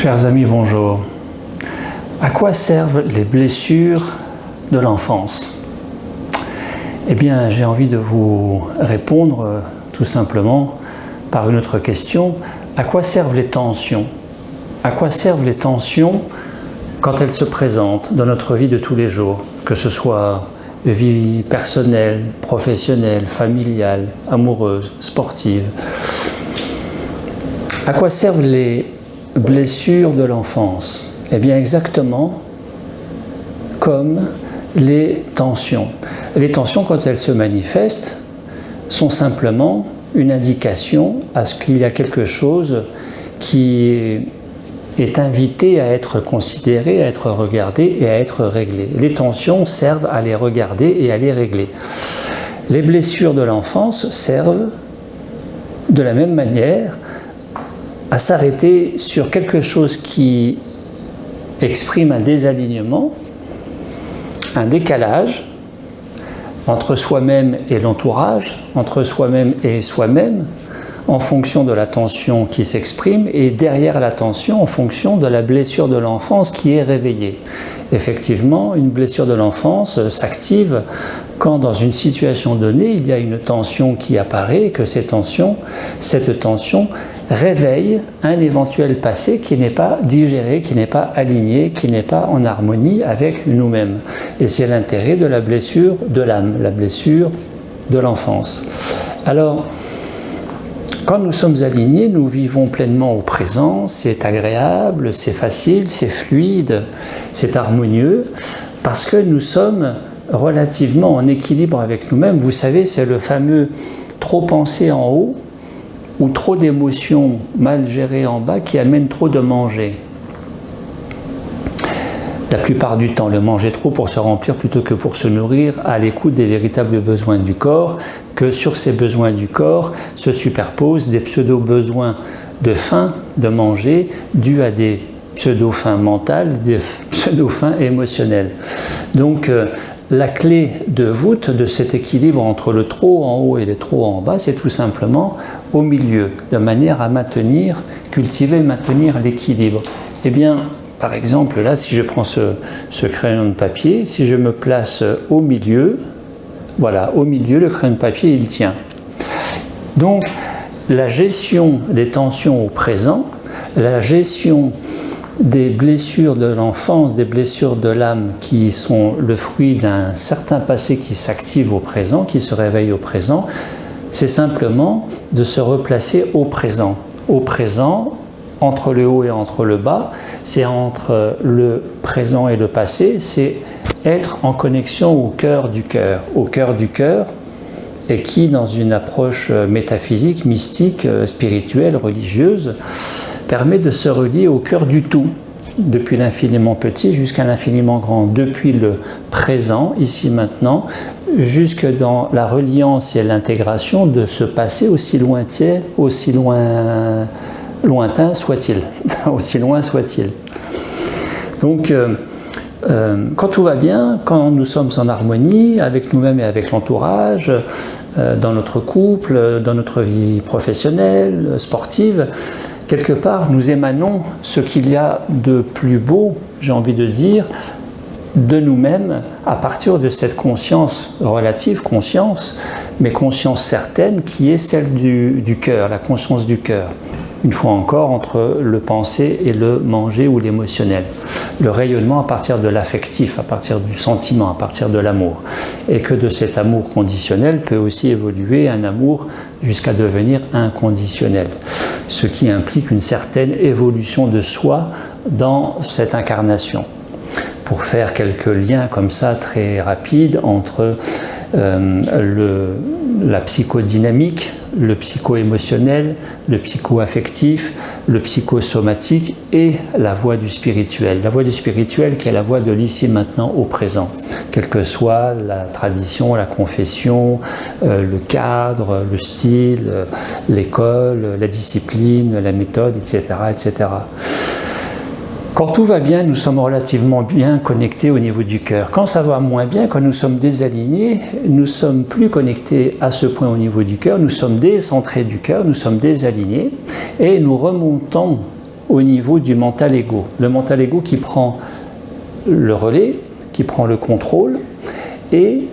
Chers amis, bonjour. À quoi servent les blessures de l'enfance? Eh bien, j'ai envie de vous répondre tout simplement par une autre question. À quoi servent les tensions? À quoi servent les tensions quand elles se présentent dans notre vie de tous les jours, que ce soit vie personnelle, professionnelle, familiale, amoureuse, sportive? À quoi servent les blessures de l'enfance? Eh bien, exactement comme les tensions. Les tensions, quand elles se manifestent, sont simplement une indication à ce qu'il y a quelque chose qui est invité à être considéré, à être regardé et à être réglé. Les tensions servent à les regarder et à les régler. Les blessures de l'enfance servent de la même manière à s'arrêter sur quelque chose qui exprime un désalignement, un décalage entre soi-même et l'entourage, entre soi-même et soi-même, en fonction de la tension qui s'exprime, et derrière la tension, en fonction de la blessure de l'enfance qui est réveillée. Effectivement, une blessure de l'enfance s'active quand dans une situation donnée, il y a une tension qui apparaît et que cette tension réveille un éventuel passé qui n'est pas digéré, qui n'est pas aligné, qui n'est pas en harmonie avec nous-mêmes. Et c'est l'intérêt de la blessure de l'âme, la blessure de l'enfance. Alors, quand nous sommes alignés, nous vivons pleinement au présent, c'est agréable, c'est facile, c'est fluide, c'est harmonieux, parce que nous sommes relativement en équilibre avec nous-mêmes. Vous savez, c'est le fameux trop penser en haut ou trop d'émotions mal gérées en bas qui amènent trop de manger. La plupart du temps, le manger trop pour se remplir plutôt que pour se nourrir, à l'écoute des véritables besoins du corps, que sur ces besoins du corps se superposent des pseudo-besoins de faim, de manger, dus à des pseudo-faims mentales, des pseudo-faims émotionnelles. Donc, la clé de voûte de cet équilibre entre le trop en haut et le trop en bas, c'est tout simplement au milieu, de manière à cultiver et maintenir l'équilibre. Eh bien, par exemple, là, si je prends ce crayon de papier, si je me place au milieu, voilà, au milieu, le crayon de papier, il tient. Donc, la gestion des tensions au présent, la gestion des blessures de l'enfance, des blessures de l'âme qui sont le fruit d'un certain passé qui s'active au présent, qui se réveille au présent, c'est simplement de se replacer au présent. Au présent, entre le haut et entre le bas, c'est entre le présent et le passé, c'est être en connexion au cœur du cœur, et qui, dans une approche métaphysique, mystique, spirituelle, religieuse, permet de se relier au cœur du tout, depuis l'infiniment petit jusqu'à l'infiniment grand, depuis le présent, ici maintenant, jusque dans la reliance et l'intégration de ce passé aussi lointain soit-il, aussi loin soit-il. Donc, quand tout va bien, quand nous sommes en harmonie avec nous-mêmes et avec l'entourage, dans notre couple, dans notre vie professionnelle, sportive, quelque part, nous émanons ce qu'il y a de plus beau, j'ai envie de dire, de nous-mêmes à partir de cette conscience, relative conscience, mais conscience certaine qui est celle du cœur, la conscience du cœur. Une fois encore, entre le penser et le manger ou l'émotionnel. Le rayonnement à partir de l'affectif, à partir du sentiment, à partir de l'amour. Et que de cet amour conditionnel peut aussi évoluer un amour jusqu'à devenir inconditionnel. Ce qui implique une certaine évolution de soi dans cette incarnation. Pour faire quelques liens comme ça très rapides entre la psychodynamique, le psycho-émotionnel, le psycho-affectif, le psychosomatique et la voie du spirituel. La voie du spirituel qui est la voie de l'ici maintenant au présent, quelle que soit la tradition, la confession, le cadre, le style, l'école, la discipline, la méthode, etc., etc. Quand tout va bien, nous sommes relativement bien connectés au niveau du cœur. Quand ça va moins bien, quand nous sommes désalignés, nous sommes plus connectés à ce point au niveau du cœur, nous sommes décentrés du cœur, nous sommes désalignés et nous remontons au niveau du mental ego. Le mental ego qui prend le relais, qui prend le contrôle et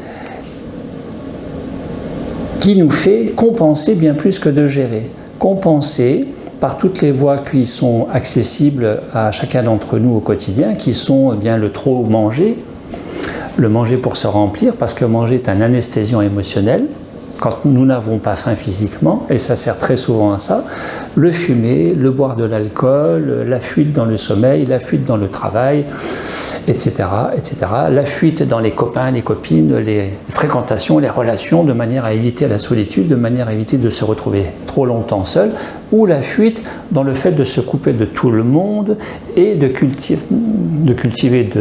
qui nous fait compenser bien plus que de gérer. Compenser par toutes les voies qui sont accessibles à chacun d'entre nous au quotidien, qui sont eh bien, le trop manger, le manger pour se remplir, parce que manger est un anesthésiant émotionnel, quand nous n'avons pas faim physiquement, et ça sert très souvent à ça, le fumer, le boire de l'alcool, la fuite dans le sommeil, la fuite dans le travail, etc., etc. La fuite dans les copains, les copines, les fréquentations, les relations, de manière à éviter la solitude, de manière à éviter de se retrouver trop longtemps seul, ou la fuite dans le fait de se couper de tout le monde et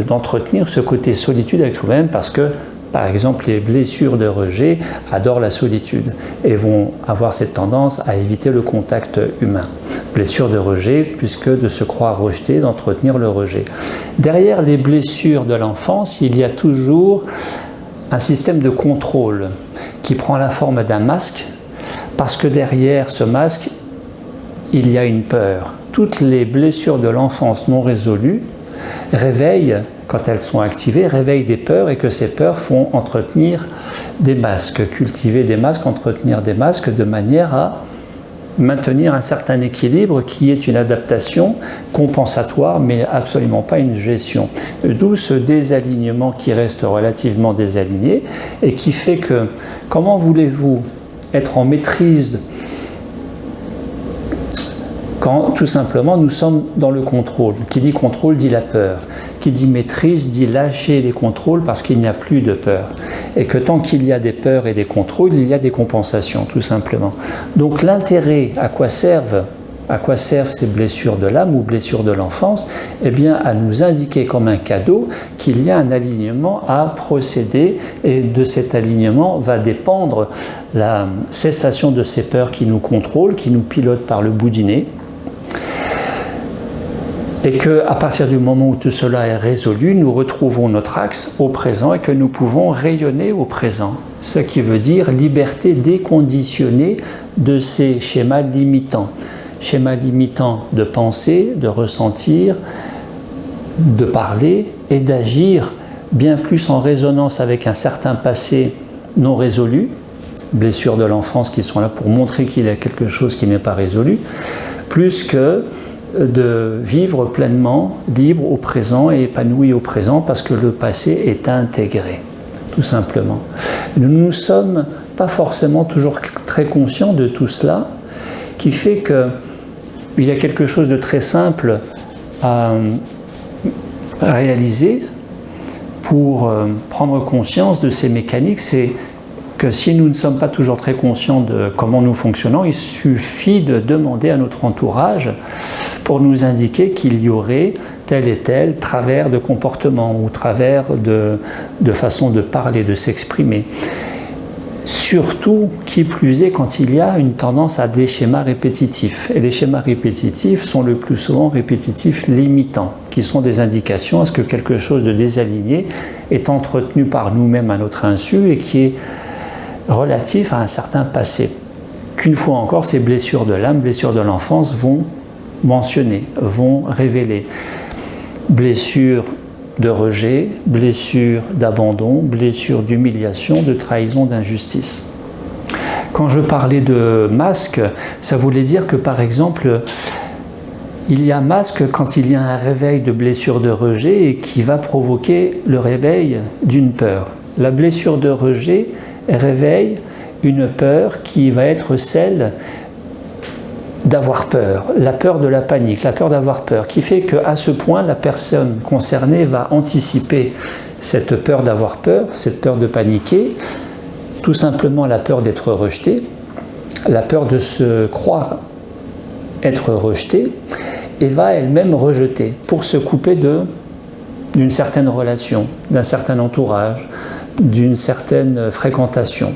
d'entretenir ce côté solitude avec soi-même, parce que par exemple, les blessures de rejet adorent la solitude et vont avoir cette tendance à éviter le contact humain. Blessures de rejet, puisque de se croire rejeté, d'entretenir le rejet. Derrière les blessures de l'enfance, il y a toujours un système de contrôle qui prend la forme d'un masque, parce que derrière ce masque, il y a une peur. Toutes les blessures de l'enfance non résolues réveillent, quand elles sont activées, réveillent des peurs, et que ces peurs font entretenir des masques, cultiver des masques, entretenir des masques, de manière à maintenir un certain équilibre qui est une adaptation compensatoire, mais absolument pas une gestion. D'où ce désalignement qui reste relativement désaligné et qui fait que, comment voulez-vous être en maîtrise quand tout simplement nous sommes dans le contrôle? Qui dit contrôle dit la peur. Qui dit maîtrise dit lâcher les contrôles, parce qu'il n'y a plus de peur. Et que tant qu'il y a des peurs et des contrôles, il y a des compensations, tout simplement. Donc l'intérêt, à quoi servent ces blessures de l'âme ou blessures de l'enfance? Eh bien, à nous indiquer comme un cadeau qu'il y a un alignement à procéder, et de cet alignement va dépendre la cessation de ces peurs qui nous contrôlent, qui nous pilotent par le bout du nez. Et qu'à partir du moment où tout cela est résolu, nous retrouvons notre axe au présent et que nous pouvons rayonner au présent. Ce qui veut dire liberté déconditionnée de ces schémas limitants. Schémas limitants de penser, de ressentir, de parler et d'agir bien plus en résonance avec un certain passé non résolu, blessures de l'enfance qui sont là pour montrer qu'il y a quelque chose qui n'est pas résolu, plus que de vivre pleinement libre au présent et épanoui au présent, parce que le passé est intégré, tout simplement. Nous ne sommes pas forcément toujours très conscients de tout cela, qui fait qu'il y a quelque chose de très simple à réaliser pour prendre conscience de ces mécaniques. C'est que si nous ne sommes pas toujours très conscients de comment nous fonctionnons, il suffit de demander à notre entourage pour nous indiquer qu'il y aurait tel et tel travers de comportement ou travers de façon de parler, de s'exprimer. Surtout, qui plus est, quand il y a une tendance à des schémas répétitifs. Et les schémas répétitifs sont le plus souvent répétitifs limitants, qui sont des indications à ce que quelque chose de désaligné est entretenu par nous-mêmes à notre insu et qui est relatif à un certain passé. Qu'une fois encore, ces blessures de l'âme, blessures de l'enfance vont mentionner, vont révéler. Blessures de rejet, blessures d'abandon, blessures d'humiliation, de trahison, d'injustice. Quand je parlais de masque, ça voulait dire que par exemple, il y a masque quand il y a un réveil de blessure de rejet et qui va provoquer le réveil d'une peur. La blessure de rejet réveille une peur qui va être celle d'avoir peur, la peur de la panique, la peur d'avoir peur, qui fait qu'à ce point, la personne concernée va anticiper cette peur d'avoir peur, cette peur de paniquer, tout simplement la peur d'être rejeté, la peur de se croire être rejeté, et va elle-même rejeter pour se couper d'une certaine relation, d'un certain entourage, d'une certaine fréquentation.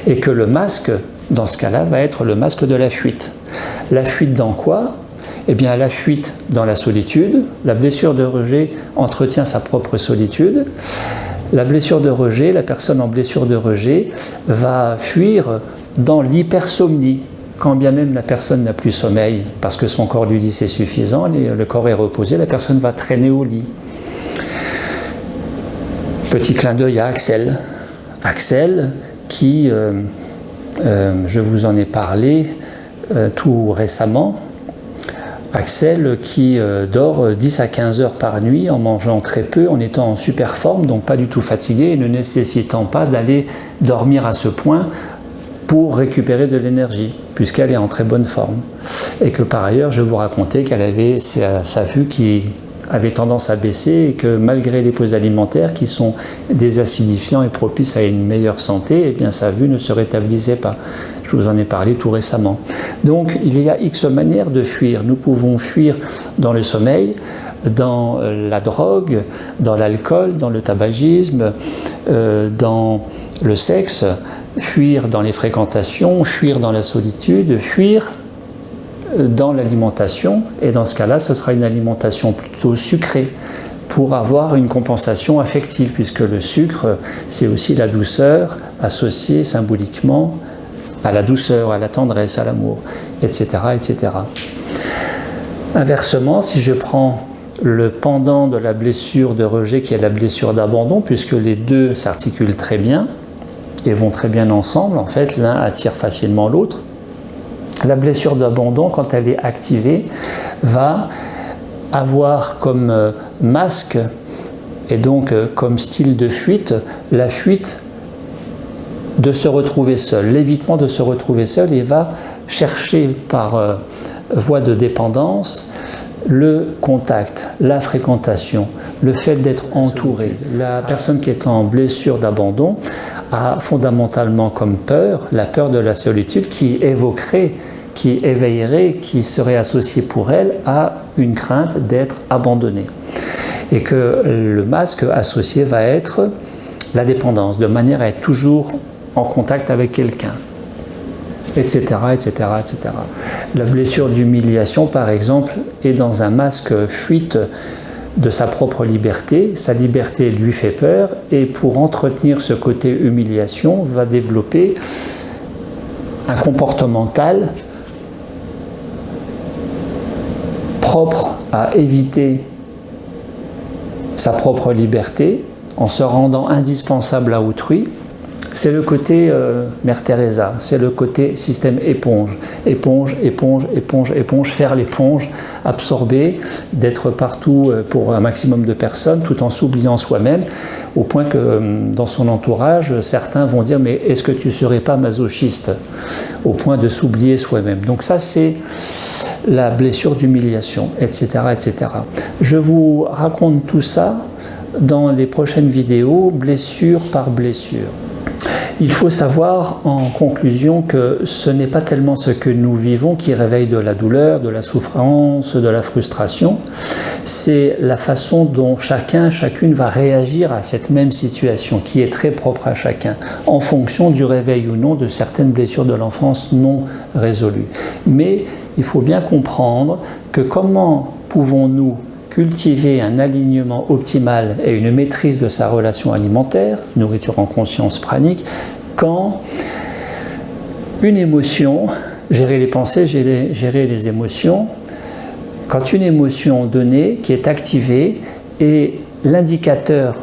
Et que le masque, dans ce cas-là, va être le masque de la fuite. La fuite dans quoi? Eh bien, la fuite dans la solitude. La blessure de rejet entretient sa propre solitude. La blessure de rejet, la personne en blessure de rejet, va fuir dans l'hypersomnie. quand bien même la personne n'a plus sommeil, parce que son corps lui dit c'est suffisant, le corps est reposé, la personne va traîner au lit. Petit clin d'œil à Axel. Axel qui, je vous en ai parlé tout récemment, Axel qui dort 10 à 15 heures par nuit en mangeant très peu, en étant en super forme, donc pas du tout fatigué et ne nécessitant pas d'aller dormir à ce point pour récupérer de l'énergie, puisqu'elle est en très bonne forme. Et que par ailleurs, je vous racontais qu'elle avait sa vue qui avait tendance à baisser et que malgré les pauses alimentaires qui sont désacidifiants et propices à une meilleure santé, eh bien sa vue ne se rétablissait pas. Je vous en ai parlé tout récemment. Donc il y a X manières de fuir. Nous pouvons fuir dans le sommeil, dans la drogue, dans l'alcool, dans le tabagisme, dans le sexe, fuir dans les fréquentations, fuir dans la solitude, fuir dans l'alimentation, et dans ce cas-là, ce sera une alimentation plutôt sucrée pour avoir une compensation affective, puisque le sucre, c'est aussi la douceur associée symboliquement à la douceur, à la tendresse, à l'amour, etc., etc. Inversement, si je prends le pendant de la blessure de rejet, qui est la blessure d'abandon, puisque les deux s'articulent très bien et vont très bien ensemble, en fait, l'un attire facilement l'autre. La blessure d'abandon, quand elle est activée, va avoir comme masque et donc comme style de fuite, la fuite de se retrouver seul, l'évitement de se retrouver seul, et va chercher par voie de dépendance le contact, la fréquentation, le fait d'être entouré. La personne qui est en blessure d'abandon a fondamentalement comme peur, la peur de la solitude qui évoquerait, qui éveillerait, qui serait associée pour elle à une crainte d'être abandonnée. Et que le masque associé va être la dépendance, de manière à être toujours en contact avec quelqu'un, etc., etc., etc. La blessure d'humiliation, par exemple, est dans un masque fuite de sa propre liberté. Sa liberté lui fait peur, et pour entretenir ce côté humiliation, va développer un comportemental propre à éviter sa propre liberté en se rendant indispensable à autrui. C'est le côté Mère Teresa, c'est le côté système éponge. Éponge, éponge, éponge, éponge, faire l'éponge, absorber, d'être partout pour un maximum de personnes, tout en s'oubliant soi-même, au point que dans son entourage, certains vont dire « mais est-ce que tu ne serais pas masochiste ?» au point de s'oublier soi-même. Donc ça, c'est la blessure d'humiliation, etc., etc. Je vous raconte tout ça dans les prochaines vidéos, blessure par blessure. Il faut savoir en conclusion que ce n'est pas tellement ce que nous vivons qui réveille de la douleur, de la souffrance, de la frustration, c'est la façon dont chacun, chacune va réagir à cette même situation qui est très propre à chacun, en fonction du réveil ou non de certaines blessures de l'enfance non résolues. Mais il faut bien comprendre que comment pouvons-nous cultiver un alignement optimal et une maîtrise de sa relation alimentaire, nourriture en conscience pranique, quand une émotion, gérer les pensées, gérer les émotions, quand une émotion donnée qui est activée est l'indicateur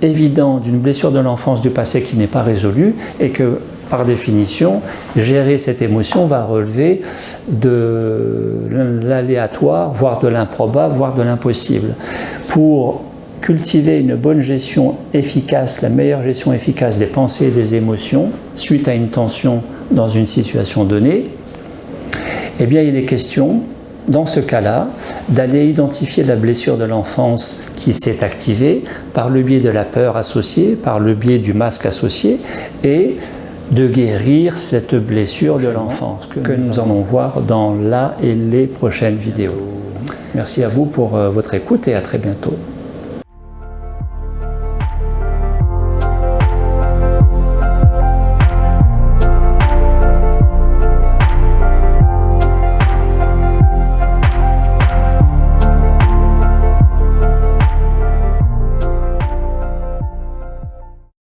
évident d'une blessure de l'enfance du passé qui n'est pas résolue, et que par définition, gérer cette émotion va relever de l'aléatoire, voire de l'improbable, voire de l'impossible. Pour cultiver une bonne gestion efficace, la meilleure gestion efficace des pensées et des émotions, suite à une tension dans une situation donnée, eh bien il est question, dans ce cas-là, d'aller identifier la blessure de l'enfance qui s'est activée par le biais de la peur associée, par le biais du masque associé, et de guérir cette blessure de l'enfance que nous allons voir dans la et les prochaines vidéos. Merci à vous pour votre écoute et à très bientôt.